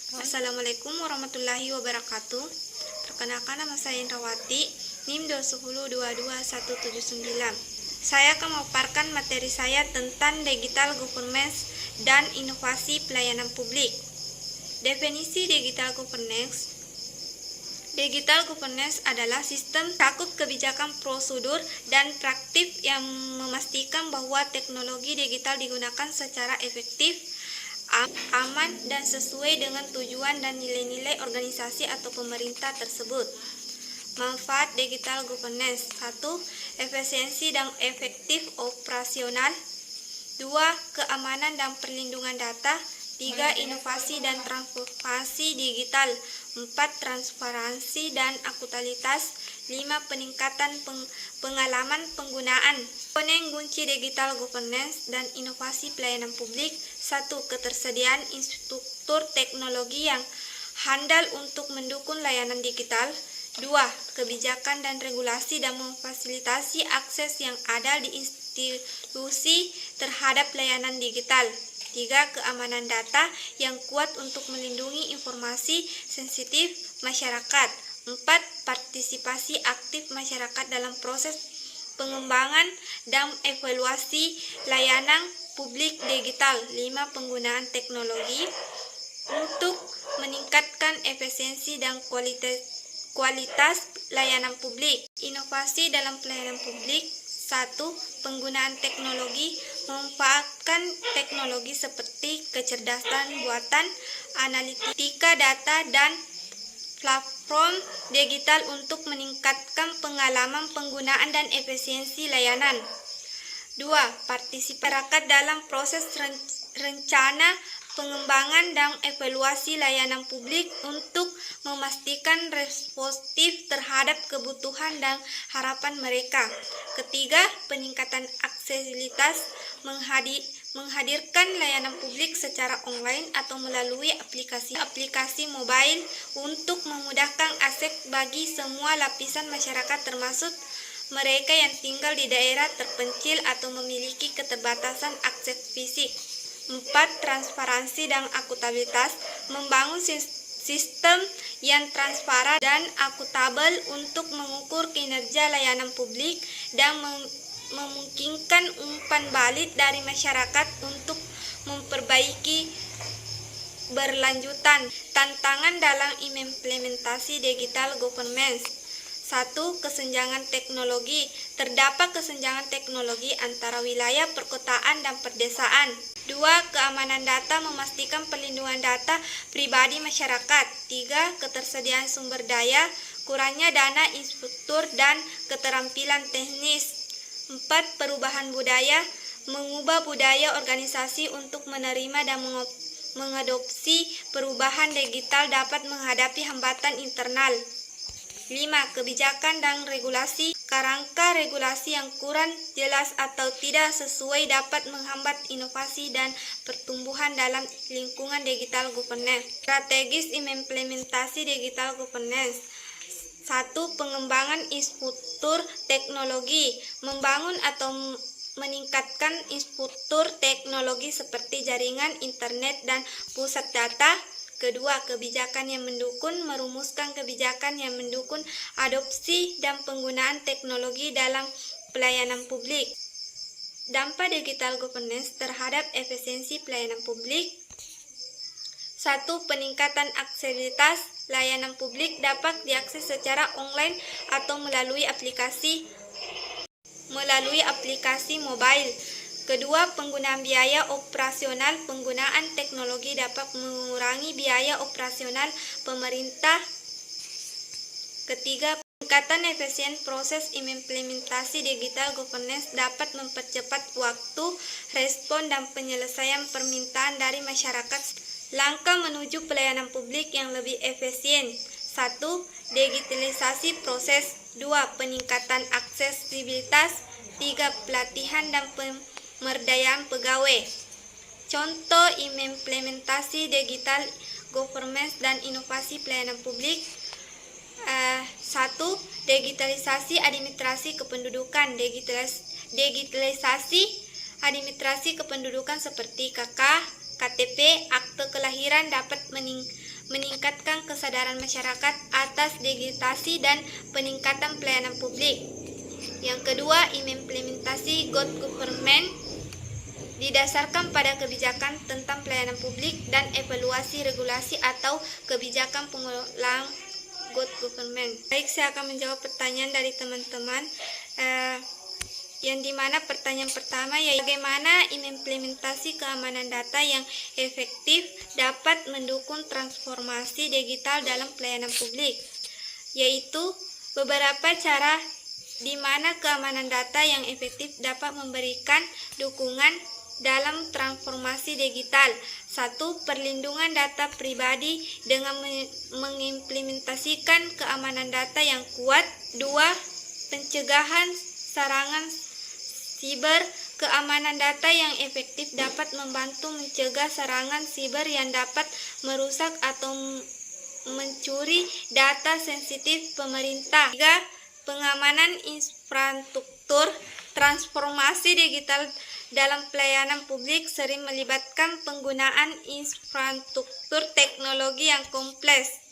Assalamualaikum warahmatullahi wabarakatuh. Perkenalkan, nama saya Indrawati, NIM 2012279. Saya akan memaparkan materi saya tentang digital governance dan inovasi pelayanan publik. Definisi digital governance. Digital governance adalah sistem cakup kebijakan, prosedur, dan praktik yang memastikan bahwa teknologi digital digunakan secara efektif, aman, dan sesuai dengan tujuan dan nilai-nilai organisasi atau pemerintah tersebut. Manfaat digital governance: 1. Efisiensi dan efektif operasional. 2. Keamanan dan perlindungan data. 3. Inovasi dan transformasi digital. 4. Transparansi dan akuntabilitas. 5. Peningkatan pengalaman penggunaan. Komponen kunci digital governance dan inovasi pelayanan publik. 1. Ketersediaan infrastruktur teknologi yang handal untuk mendukung layanan digital. 2. Kebijakan dan regulasi dan memfasilitasi akses yang adil di institusi terhadap layanan digital. 3. Keamanan data yang kuat untuk melindungi informasi sensitif masyarakat. 4. Partisipasi aktif masyarakat dalam proses pengembangan dan evaluasi layanan publik digital. 5. Penggunaan teknologi untuk meningkatkan efisiensi dan kualitas layanan publik. Inovasi dalam pelayanan publik. 1. Penggunaan teknologi. Memanfaatkan teknologi seperti kecerdasan buatan, analitika data, dan platform digital untuk meningkatkan pengalaman penggunaan dan efisiensi layanan. 2. Partisipasi masyarakat dalam proses rencana, pengembangan, dan evaluasi layanan publik untuk memastikan responsif terhadap kebutuhan dan harapan mereka. Ketiga, peningkatan aksesibilitas, menghadirkan layanan publik secara online atau melalui aplikasi mobile untuk memudahkan akses bagi semua lapisan masyarakat, termasuk mereka yang tinggal di daerah terpencil atau memiliki keterbatasan akses fisik. 4. Transparansi dan akuntabilitas, membangun sistem yang transparan dan akuntabel untuk mengukur kinerja layanan publik dan memungkinkan umpan balik dari masyarakat untuk memperbaiki berlanjutan. Tantangan dalam implementasi digital governance. 1. Kesenjangan teknologi. Terdapat kesenjangan teknologi antara wilayah perkotaan dan perdesaan. 2. Keamanan data, memastikan perlindungan data pribadi masyarakat. 3. Ketersediaan sumber daya, kurangnya dana, infrastruktur, dan keterampilan teknis. 4. Perubahan budaya, mengubah budaya organisasi untuk menerima dan mengadopsi perubahan digital dapat menghadapi hambatan internal. 5. Kebijakan dan regulasi. Kerangka regulasi yang kurang jelas atau tidak sesuai dapat menghambat inovasi dan pertumbuhan dalam lingkungan digital governance. Strategis implementasi digital governance. 1. Pengembangan infrastruktur teknologi, membangun atau meningkatkan infrastruktur teknologi seperti jaringan internet dan pusat data. Kedua, kebijakan yang mendukung, merumuskan kebijakan yang mendukung adopsi dan penggunaan teknologi dalam pelayanan publik. Dampak digital governance terhadap efisiensi pelayanan publik. 1. Peningkatan aksesibilitas, layanan publik dapat diakses secara online atau melalui aplikasi mobile. Kedua, penggunaan biaya operasional. Penggunaan teknologi dapat mengurangi biaya operasional pemerintah. Ketiga, peningkatan efisien proses implementasi digital governance dapat mempercepat waktu respon dan penyelesaian permintaan dari masyarakat. Langkah menuju pelayanan publik yang lebih efisien. 1. Digitalisasi proses. 2. Peningkatan aksesibilitas. 3. Pelatihan dan pemberdayaan pegawai. Contoh implementasi digital governance dan inovasi pelayanan publik. 1. Digitalisasi administrasi kependudukan. Digitalisasi administrasi kependudukan seperti KK, KTP, akte kelahiran dapat meningkatkan kesadaran masyarakat atas digitasi dan peningkatan pelayanan publik. Yang kedua, implementasi good government didasarkan pada kebijakan tentang pelayanan publik dan evaluasi regulasi atau kebijakan pengulang good government. Baik, saya akan menjawab pertanyaan dari teman-teman. Yang dimana pertanyaan pertama yaitu bagaimana implementasi keamanan data yang efektif dapat mendukung transformasi digital dalam pelayanan publik, yaitu beberapa cara di mana keamanan data yang efektif dapat memberikan dukungan dalam transformasi digital. 1. Perlindungan data pribadi dengan mengimplementasikan keamanan data yang kuat. 2. Pencegahan serangan siber. Keamanan data yang efektif dapat membantu mencegah serangan siber yang dapat merusak atau mencuri data sensitif pemerintah. 3. Pengamanan infrastruktur. Transformasi digital dalam pelayanan publik sering melibatkan penggunaan infrastruktur teknologi yang kompleks.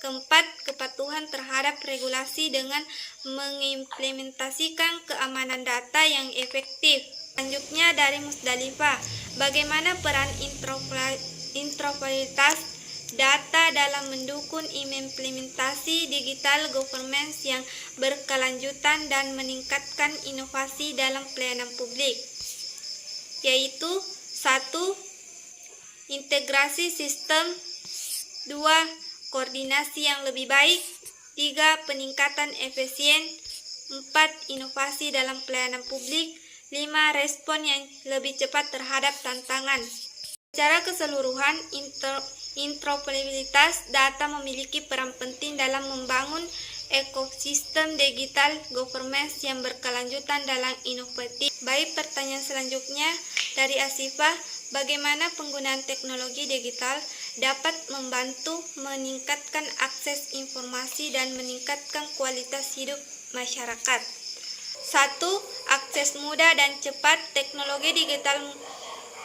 4. Kepatuhan terhadap regulasi dengan mengimplementasikan keamanan data yang efektif. Selanjutnya dari Musdalifah, bagaimana peran interoperabilitas data dalam mendukung implementasi digital governance yang berkelanjutan dan meningkatkan inovasi dalam pelayanan publik, yaitu 1. Integrasi sistem. 2. Koordinasi yang lebih baik. 3. Peningkatan efisien. 4. Inovasi dalam pelayanan publik. 5. Respon yang lebih cepat terhadap tantangan. Secara keseluruhan, interoperabilitas data memiliki peran penting dalam membangun ekosistem digital governance yang berkelanjutan dalam inovatif. Baik, pertanyaan selanjutnya dari Asifah, bagaimana penggunaan teknologi digital dapat membantu meningkatkan akses informasi dan meningkatkan kualitas hidup masyarakat? 1. Akses mudah dan cepat. Teknologi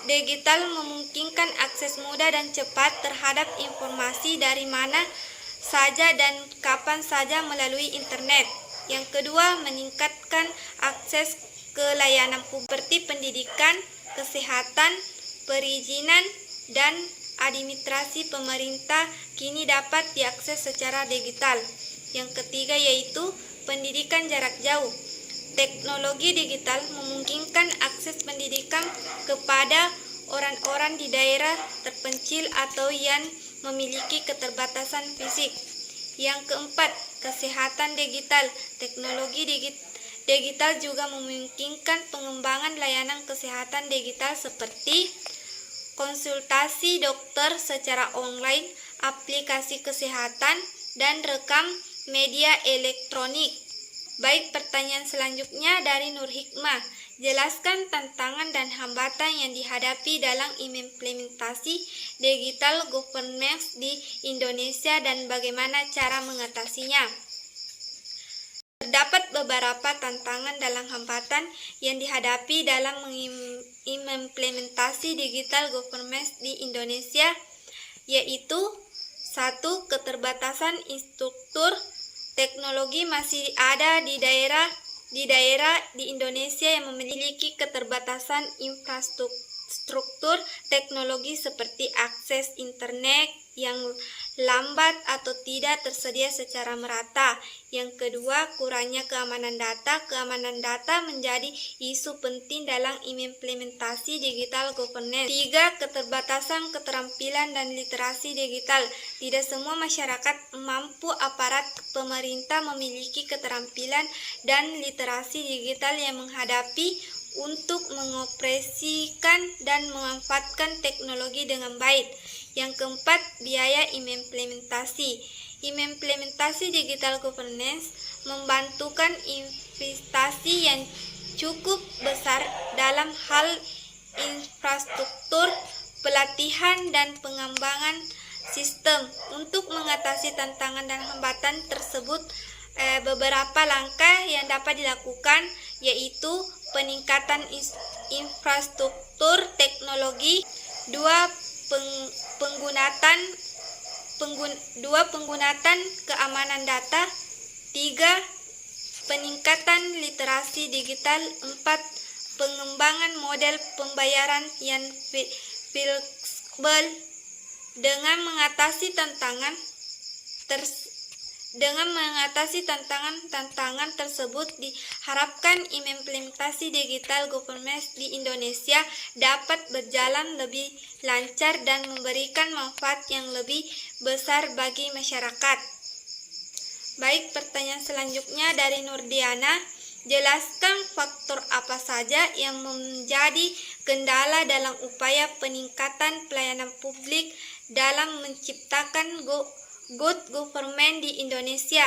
digital memungkinkan akses mudah dan cepat terhadap informasi dari mana saja dan kapan saja melalui internet. Yang kedua, meningkatkan akses ke layanan publik seperti pendidikan, kesehatan, perizinan, dan administrasi pemerintah kini dapat diakses secara digital. Yang ketiga yaitu pendidikan jarak jauh. Teknologi digital memungkinkan akses pendidikan kepada orang-orang di daerah terpencil atau yang memiliki keterbatasan fisik. Yang keempat, kesehatan digital. Teknologi digital juga memungkinkan pengembangan layanan kesehatan digital seperti konsultasi dokter secara online, aplikasi kesehatan, dan rekam media elektronik. Baik, pertanyaan selanjutnya dari Nur Hikmah. Jelaskan tantangan dan hambatan yang dihadapi dalam implementasi digital governance di Indonesia dan bagaimana cara mengatasinya. Terdapat beberapa tantangan dalam hambatan yang dihadapi dalam mengimplementasi digital governance di Indonesia, yaitu 1. Keterbatasan infrastruktur. Teknologi masih ada di daerah di Indonesia yang memiliki keterbatasan infrastruktur teknologi seperti akses internet yang lambat atau tidak tersedia secara merata. Yang kedua, kurangnya keamanan data. Keamanan data menjadi isu penting dalam implementasi digital governance. 3. Keterbatasan keterampilan dan literasi digital. Tidak semua masyarakat mampu. Aparat pemerintah memiliki keterampilan dan literasi digital yang menghadapi untuk mengoperasikan dan memanfaatkan teknologi dengan baik. Yang keempat, biaya implementasi. Implementasi digital governance membutuhkan investasi yang cukup besar dalam hal infrastruktur, pelatihan, dan pengembangan sistem. Untuk mengatasi tantangan dan hambatan tersebut, beberapa langkah yang dapat dilakukan yaitu peningkatan infrastruktur teknologi. 2. Penggunaan keamanan data. 3. Peningkatan literasi digital. 4. Pengembangan model pembayaran yang fleksibel. Dengan mengatasi tantangan tersebut, diharapkan implementasi digital governance di Indonesia dapat berjalan lebih lancar dan memberikan manfaat yang lebih besar bagi masyarakat. Baik, pertanyaan selanjutnya dari Nurdiana. Jelaskan faktor apa saja yang menjadi kendala dalam upaya peningkatan pelayanan publik dalam menciptakan good government di Indonesia.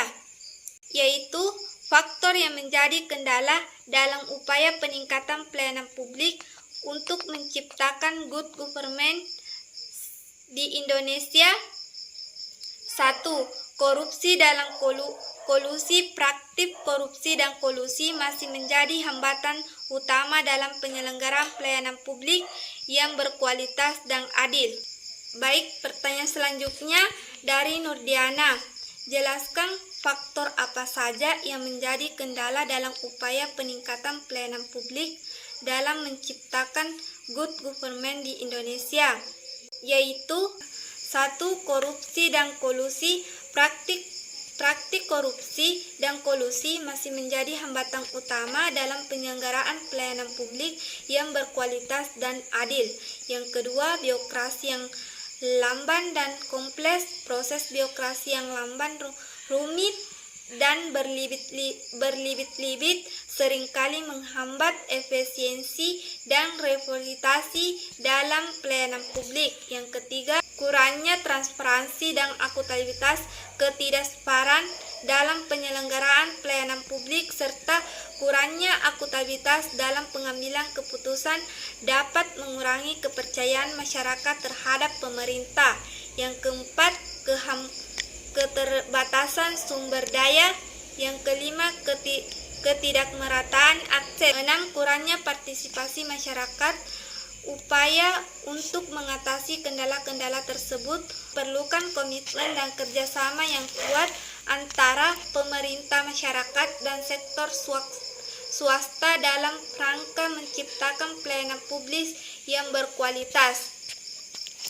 Yaitu faktor yang menjadi kendala dalam upaya peningkatan pelayanan publik untuk menciptakan good government di Indonesia. 1. Korupsi dalam kolusi. Praktik korupsi dan kolusi masih menjadi hambatan utama dalam penyelenggaraan pelayanan publik yang berkualitas dan adil. Baik, pertanyaan selanjutnya dari Nurdiana. Jelaskan faktor apa saja yang menjadi kendala dalam upaya peningkatan pelayanan publik dalam menciptakan good government di Indonesia. Yaitu 1. Korupsi dan kolusi. Praktik korupsi dan kolusi masih menjadi hambatan utama dalam penyelenggaraan pelayanan publik yang berkualitas dan adil. Yang kedua, birokrasi yang lamban dan kompleks. Proses birokrasi yang lamban, rumit, dan berlibit-libit seringkali menghambat efisiensi dan revitalisasi dalam pelayanan publik. Yang ketiga, kurangnya transparansi dan akuntabilitas, ketidakseparan dalam penyelenggaraan pelayanan publik, serta kurangnya akuntabilitas dalam pengambilan keputusan dapat mengurangi kepercayaan masyarakat terhadap pemerintah. Yang keempat, keterbatasan sumber daya. Yang kelima, ketidakmerataan akses. 6. Kurangnya partisipasi masyarakat. Upaya untuk mengatasi kendala-kendala tersebut perlukan komitmen dan kerjasama yang kuat antara pemerintah, masyarakat, dan sektor swasta dalam rangka menciptakan pelayanan publik yang berkualitas.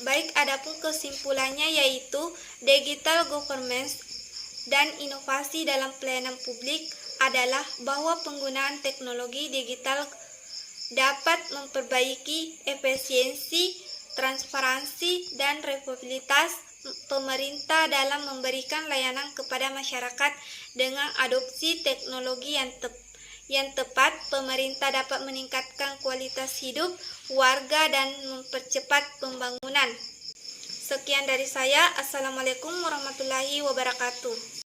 Baik, adapun kesimpulannya yaitu digital governance dan inovasi dalam pelayanan publik adalah bahwa penggunaan teknologi digital dapat memperbaiki efisiensi, transparansi, dan reputabilitas pemerintah dalam memberikan layanan kepada masyarakat. Dengan adopsi teknologi yang tepat, pemerintah dapat meningkatkan kualitas hidup warga dan mempercepat pembangunan. Sekian dari saya. Assalamualaikum warahmatullahi wabarakatuh.